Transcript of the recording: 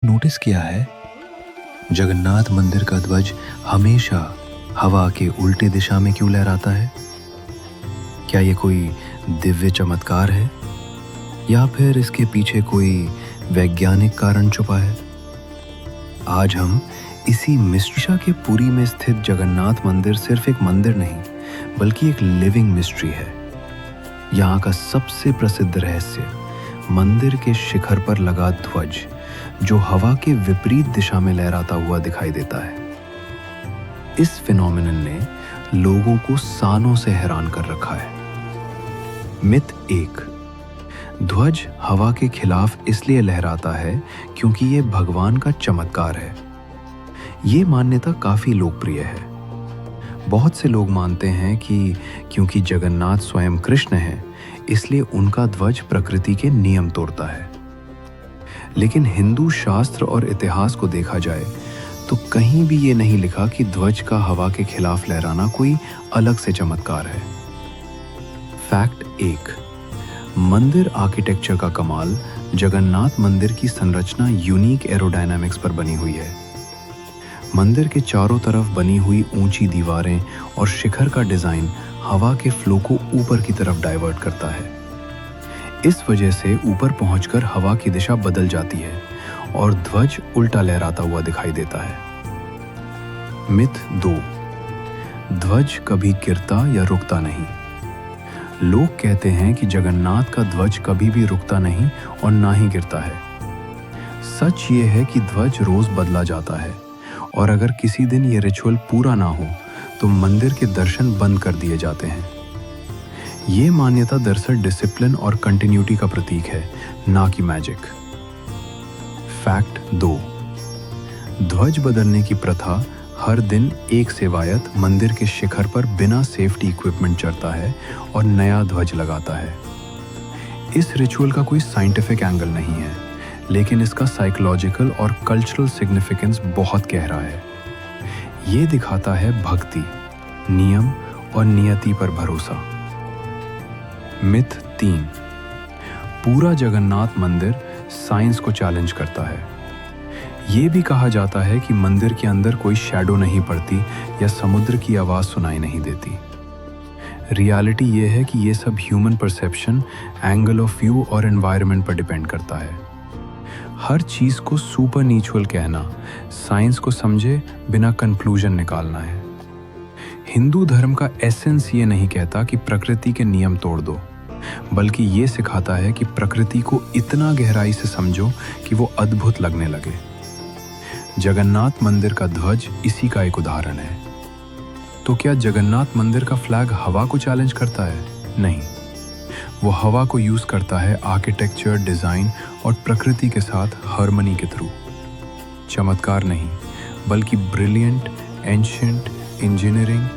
Notice किया है जगन्नाथ मंदिर का ध्वज हमेशा हवा के उल्टे दिशा में क्यों लहराता है? क्या ये कोई दिव्य चमत्कार है या फिर इसके पीछे कोई वैज्ञानिक कारण छुपा है? आज हम इसी मिस्ट्री के पुरी में स्थित जगन्नाथ मंदिर सिर्फ एक मंदिर नहीं बल्कि एक लिविंग मिस्ट्री है। यहाँ का सबसे प्रसिद्ध रहस्य मंदिर के शिखर पर लगा ध्वज जो हवा के विपरीत दिशा में लहराता हुआ दिखाई देता है। इस फिनोमिनन ने लोगों को सालों से हैरान कर रखा है। मिथ 1, ध्वज हवा के खिलाफ इसलिए लहराता है क्योंकि ये भगवान का चमत्कार है। ये मान्यता काफी लोकप्रिय है। बहुत से लोग मानते हैं कि क्योंकि जगन्नाथ स्वयं कृष्ण हैं, इसलिए उनका ध्वज प्रकृति के नियम तोड़ता है। लेकिन हिंदू शास्त्र और इतिहास को देखा जाए तो कहीं भी ये नहीं लिखा कि ध्वज का हवा के खिलाफ लहराना कोई अलग से चमत्कार है। फैक्ट 1, मंदिर आर्किटेक्चर का कमाल जगन्नाथ मंदिर की संरचना यूनिक एरोडायनामिक्स पर बनी हुई है। मंदिर के चारों तरफ बनी हुई ऊंची दीवारें और शिखर का डिजाइन हवा के फ्लो को ऊपर की तरफ डाइवर्ट करता है। इस वजह से ऊपर पहुंचकर हवा की दिशा बदल जाती है और ध्वज उल्टा लहराता हुआ दिखाई देता है। मिथ 2, ध्वज कभी गिरता या रुकता नहीं। लोग कहते हैं कि जगन्नाथ का ध्वज कभी भी रुकता नहीं और ना ही गिरता है। सच ये है कि ध्वज रोज बदला जाता है और अगर किसी दिन ये रिचुअल पूरा ना हो तो मंदिर के दर्शन बंद कर दिए जाते हैं। ये मान्यता दरअसल डिसिप्लिन और कंटिन्यूटी का प्रतीक है, ना कि मैजिक। फैक्ट 2, ध्वज बदलने की प्रथा हर दिन एक सेवायत मंदिर के शिखर पर बिना सेफ्टी इक्विपमेंट चढ़ता है और नया ध्वज लगाता है। इस रिचुअल का कोई साइंटिफिक एंगल नहीं है, लेकिन इसका साइकोलॉजिकल और कल्चरल सिग्निफिकेंस बहुत गहरा है। ये दिखाता है भक्ति, नियम और नियति पर भरोसा। मिथ 3, पूरा जगन्नाथ मंदिर साइंस को चैलेंज करता है। ये भी कहा जाता है कि मंदिर के अंदर कोई शैडो नहीं पड़ती या समुद्र की आवाज सुनाई नहीं देती। रियलिटी ये है कि ये सब human perception, angle of view और एनवायरनमेंट पर डिपेंड करता है। हर चीज को सुपरनैचुरल कहना साइंस को समझे बिना कंक्लूजन निकालना है। हिंदू धर्म का एसेंस ये नहीं कहता कि प्रकृति के नियम तोड़ दो, बल्कि ये सिखाता है कि प्रकृति को इतना गहराई से समझो कि वो अद्भुत लगने लगे। जगन्नाथ मंदिर का ध्वज इसी का एक उदाहरण है। तो क्या जगन्नाथ मंदिर का फ्लैग हवा को चैलेंज करता है? नहीं, वो हवा को यूज करता है आर्किटेक्चर, डिजाइन और प्रकृति के साथ हार्मनी के थ्रू। चमत्कार नहीं, बल्कि ब्रिलियंट एंशिएंट इंजीनियरिंग